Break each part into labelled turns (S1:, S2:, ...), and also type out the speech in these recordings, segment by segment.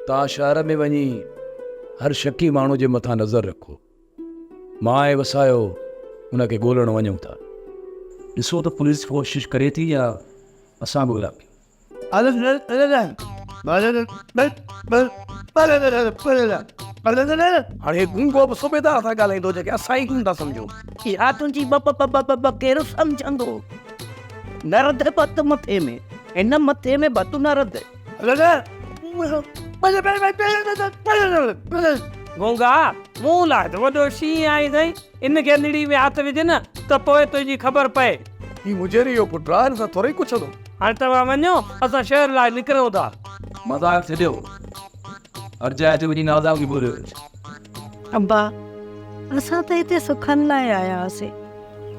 S1: तव्हां शहर में वञी हर शकी माण्हू जे मथां नज़र रखो। मां ऐं वसायो उनखे ॻोल्हण वञूं था। ॾिसो त पुलिस कोशिश करे थी या असां ॻोल्हा हाणे गूंगो बि सूबेदार सां ॻाल्हाईंदो जेके असां ई कोन था सम्झूं।
S2: इहा तुंहिंजी केरु सम्झंदो? नरद बत मथे में, हिन मथे में बत नरद।
S3: गूंगा मूं लाइ त वॾो शींहुं आई साईं, इनखे निड़ी में हथ विझ न त पोइ तुंहिंजी ख़बर पए।
S1: ही मुंहिंजे जो पुटु आहे, हिन सां थोरो ई कुझु हूंदो।
S3: हाणे तव्हां वञो, असां शहर लाइ निकिरूं था।
S1: मज़ाक छॾियो, हर जाइ ते वञी नादागी ॿोलियो।
S4: अब्बा, असां त हिते सुखनि लाइ आया हुआसीं।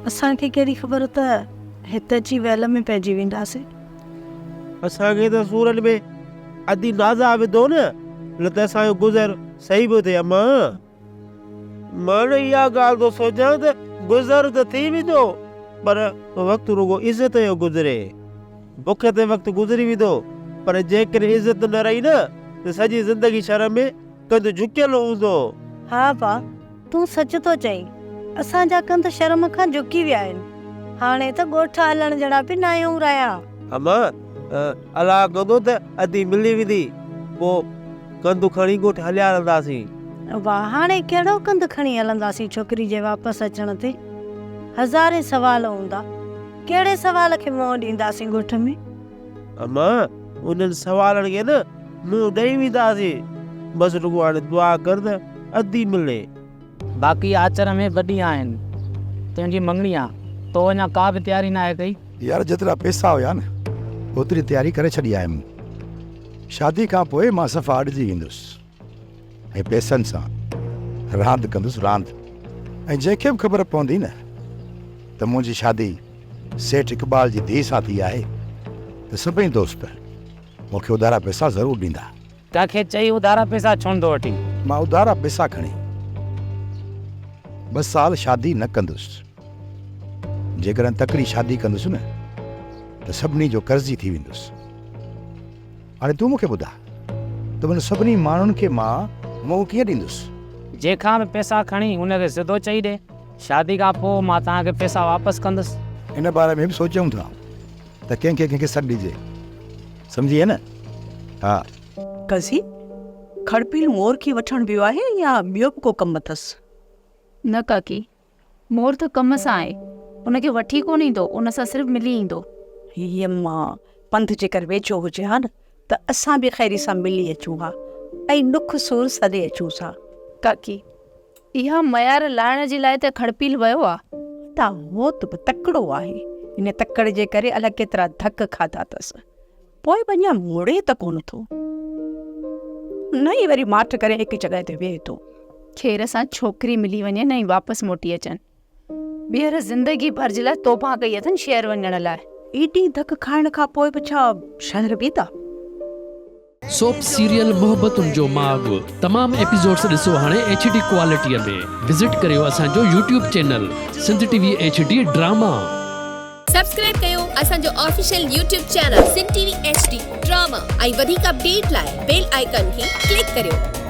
S4: असांखे कहिड़ी ख़बर त हिते अची वेल में पइजी वेंदासीं।
S5: असांखे त सूरत में अधी नाज़ा विधो न, न त असांजो गुज़र सही बि थिए। मां न इहा ॻाल्हि थो सोचां त गुज़र त थी वेंदो, पर वक़्तु रुगो इज़त जो गुज़रे। बुख ते वक़्तु गुज़री वेंदो, पर जेकॾहिं इज़त न रही न त सॼी ज़िंदगी शर्म में कंद झुकियल हूंदो।
S4: हा पा, तूं सच थो चई। असांजा कंद शर्म खां झुकी विया आहिनि। हाणे त ॻोठ हलण जहिड़ा बि न आहियूं रहिया।
S5: अमा अलाह कंदो त अधी मिली वेंदी, पोइ कंदु खणी ॻोठ हलिया हलंदासीं।
S4: वाह, हाणे कहिड़ो कंद खणी हलंदासीं छोकिरी जे वापसि अचण ते? हज़ारे सवाल हूंदा, कहिड़े सवाल खे मुंहुं ॾींदासीं ॻोठ में?
S5: अमा उन्हनि सवालनि खे न मुंहुं ॾेई वेंदासीं। बसि रुगो हाणे दुआ कर त अधी मिले।
S6: बाक़ी आचर में वॾी आहिनि। तुंहिंजी मंगणी आहे, तो अञा का बि तयारी न आहे कई?
S7: यार जेतिरा पैसा हुया न ओतिरी तयारी करे छॾी आयुमि। शादी खां पोइ मां सफ़ा अॾिजी वेंदुसि ऐं पैसनि सां रांदि कंदुसि रांदि। ऐं जंहिंखे बि ख़बर पवंदी न त मुंहिंजी शादी सेठ इक़बाल जी धीउ सां थी आहे त सभई दोस्त मूंखे उधारा पैसा ज़रूरु ॾींदा।
S6: तव्हांखे चई उधारा पैसा छो थो वठी?
S7: मां उधारा पैसा खणी 2 साल शादी न कंदुसि। जेकॾहिं तकड़ी शादी कंदुसि न त सभिनी जो कर्ज़ी थी वेंदुसि। हाणे तूं मूंखे ॿुधा त उन सभिनी माण्हुनि खे मां मुंहुं कीअं ॾींदुसि?
S6: जंहिंखां बि पैसा खणी हुनखे सिधो चई ॾे, शादी खां पोइ मां तव्हांखे पैसा वापसि कंदुसि।
S7: इन बारे में बि सोचूं था त कंहिंखे सॾु ॾिजे, सम्झी न? हा।
S2: कज़ी खड़पील मोर खे वठण वियो आहे या ॿियो को कमु अथसि?
S8: न काकी, मोर त कम सां आहे, उनखे वठी कोन ईंदो, उन सां सिर्फ़ु मिली ईंदो।
S2: हीअ मां पंध जेकर वेचो हुजे हा न त असां बि ख़ैरी सां मिली अचूं हा ऐं नुख सूर सॾे अचूं सां।
S8: काकी, इहा मयार लाहिण जे लाइ त खड़पील वियो आहे।
S2: त हो त बि तकिड़ो आहे, इन तकड़ जे करे अलाए केतिरा धक खाधा अथसि, पोइ बि अञा मोड़े त कोन थो। न ई वरी माठ करे हिकु जॻह ते वेहे थो।
S8: खेर सां छोकिरी मिली वञे न ई वापसि मोटी अचनि। ॿीहर ज़िंदगी भर जे लाइ तोबा कई अथनि शहर वञण लाइ।
S2: एॾी धक खाइण खां पोइ बि छा शहर वेंदा?
S9: सोप सीरियल मोहब्बतुनि जो माग तमाम एपिसोड्स ॾिसो हाणे HD क्वालिटीअ में। विज़िट करियो असांजो YouTube channel Sindh TV HD drama.
S10: Subscribe कयो असांजो official YouTube channel Sindh TV HD drama ऐं वधीक अपडेट लाइ बेल आइकन खे क्लिक करियो।